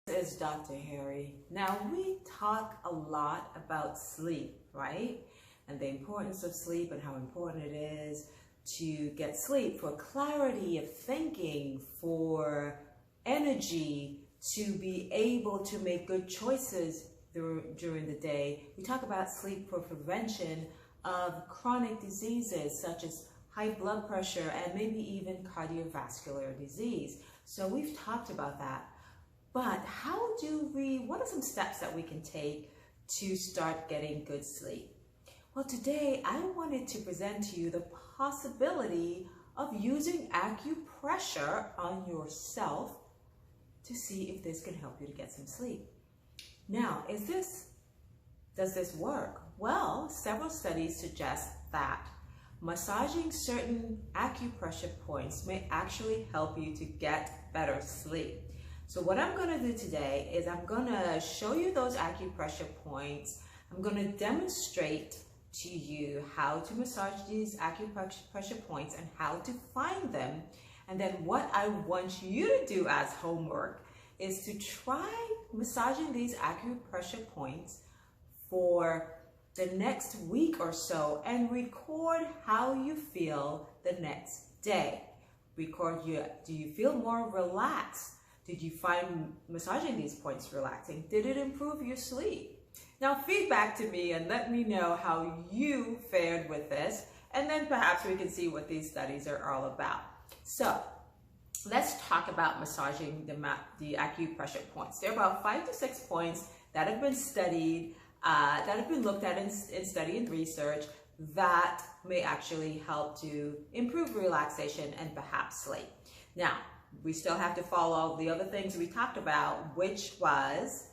This is Dr. Harry. Now, we talk a lot about sleep, right? And the importance of sleep and how important it is to get sleep for clarity of thinking, for energy, to be able to make good choices during the day. We talk about sleep for prevention of chronic diseases such as high blood pressure and maybe even cardiovascular disease. So we've talked about that. But what are some steps that we can take to start getting good sleep? Well, today I wanted to present to you the possibility of using acupressure on yourself to see if this can help you to get some sleep. Now, does this work? Well, several studies suggest that massaging certain acupressure points may actually help you to get better sleep. So what I'm going to do today is I'm going to show you those acupressure points. I'm going to demonstrate to you how to massage these acupressure points and how to find them. And then what I want you to do as homework is to try massaging these acupressure points for the next week or so and record how you feel the next day. Do you feel more relaxed? Did you find massaging these points relaxing? Did it improve your sleep? Now feedback to me and let me know how you fared with this, and then perhaps we can see what these studies are all about. So let's talk about massaging the acupressure points. There are about 5 to 6 points that have been studied, that have been looked at in study and research that may actually help to improve relaxation and perhaps sleep. Now, we still have to follow the other things we talked about, which was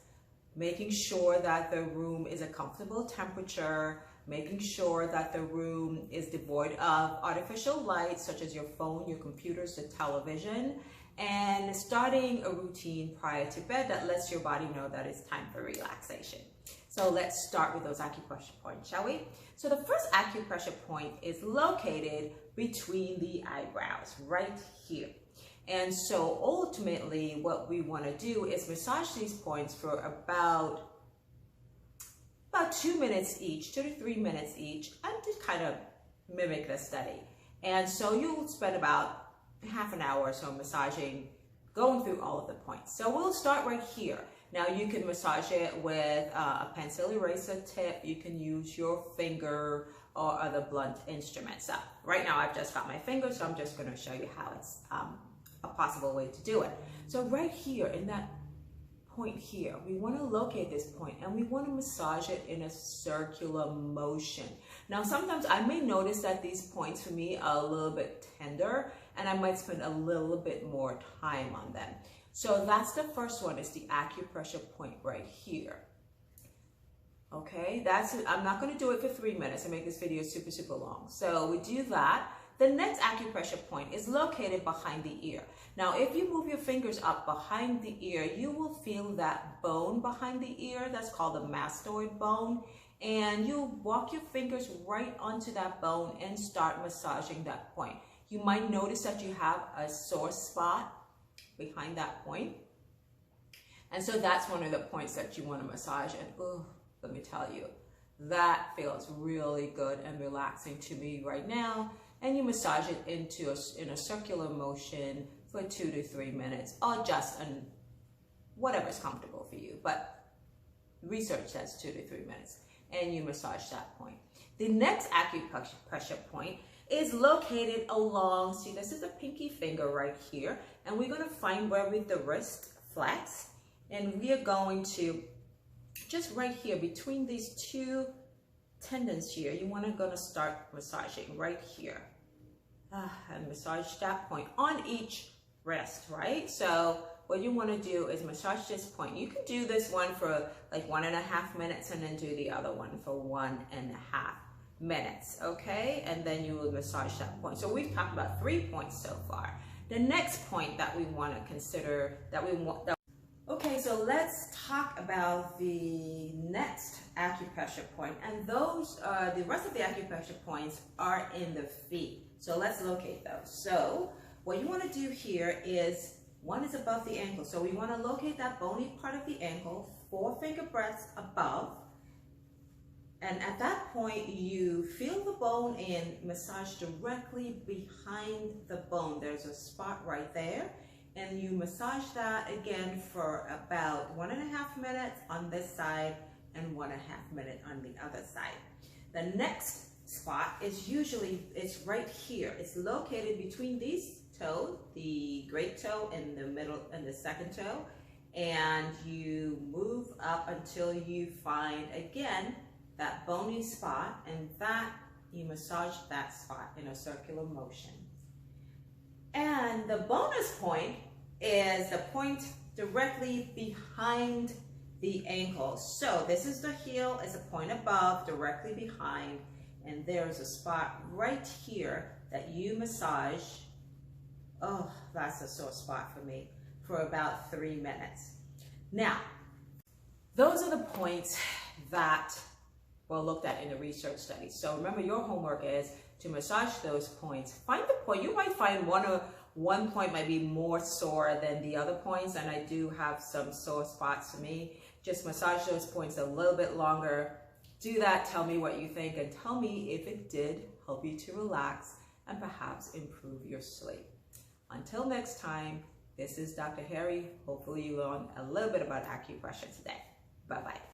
making sure that the room is a comfortable temperature, making sure that the room is devoid of artificial light, such as your phone, your computers, the television, and starting a routine prior to bed that lets your body know that it's time for relaxation. So let's start with those acupressure points, shall we? So the first acupressure point is located between the eyebrows, right here. And so ultimately what we want to do is massage these points for about 2 minutes each, 2 to 3 minutes each, and to kind of mimic the study. And so you'll spend about half an hour or so massaging, going through all of the points. So we'll start right here. Now you can massage it with a pencil eraser tip. You can use your finger or other blunt instruments. So right now I've just got my finger, so I'm just going to show you how it's a possible way to do it. So right here in that point here, we want to locate this point and we want to massage it in a circular motion. Now sometimes I may notice that these points for me are a little bit tender and I might spend a little bit more time on them. So that's the first one, is the acupressure point right here. Okay, that's it. I'm not going to do it for 3 minutes and make this video super long. So we do that. The next acupressure point is located behind the ear. Now, if you move your fingers up behind the ear, you will feel that bone behind the ear. That's called the mastoid bone. And you walk your fingers right onto that bone and start massaging that point. You might notice that you have a sore spot behind that point. And so that's one of the points that you want to massage. And let me tell you, that feels really good and relaxing to me right now. And you massage it in a circular motion for 2 to 3 minutes, or just whatever's comfortable for you. But research says 2 to 3 minutes, and you massage that point. The next acupressure point is located along, see, this is the pinky finger right here, and we're going to find where with the wrist flex, and we are going to just right here between these two tendons here, you want to go to start massaging right here, and massage that point on each wrist, right? So what you want to do is massage this point. You can do this one for like 1.5 minutes and then do the other one for 1.5 minutes, okay? And then you will massage that point. So we've talked about 3 points so far. The next point that we want to consider, okay, so let's talk about the next acupressure point, and the rest of the acupressure points are in the feet. So let's locate those. So what you want to do here is one is above the ankle. So we want to locate that bony part of the ankle, 4 finger breadths above. And at that point, you feel the bone and massage directly behind the bone. There's a spot right there. And you massage that again for about 1.5 minutes on this side and 1.5 minutes on the other side. The next spot is it's right here. It's located between these toes, the great toe and the middle and the second toe. And you move up until you find, again, that bony spot, and that you massage that spot in a circular motion. And the bonus point is the point directly behind the ankle. So this is the heel, it's a point above, directly behind, and there's a spot right here that you massage. Oh, that's a sore spot for me, for about 3 minutes. Now, those are the points that were looked at in the research study. So remember, your homework is to massage those points. Find the point. You might find one point might be more sore than the other points, and I do have some sore spots for me. Just massage those points a little bit longer. Do that, tell me what you think, and tell me if it did help you to relax and perhaps improve your sleep. Until next time, this is Dr. Harry. Hopefully you learned a little bit about acupressure today. Bye-bye.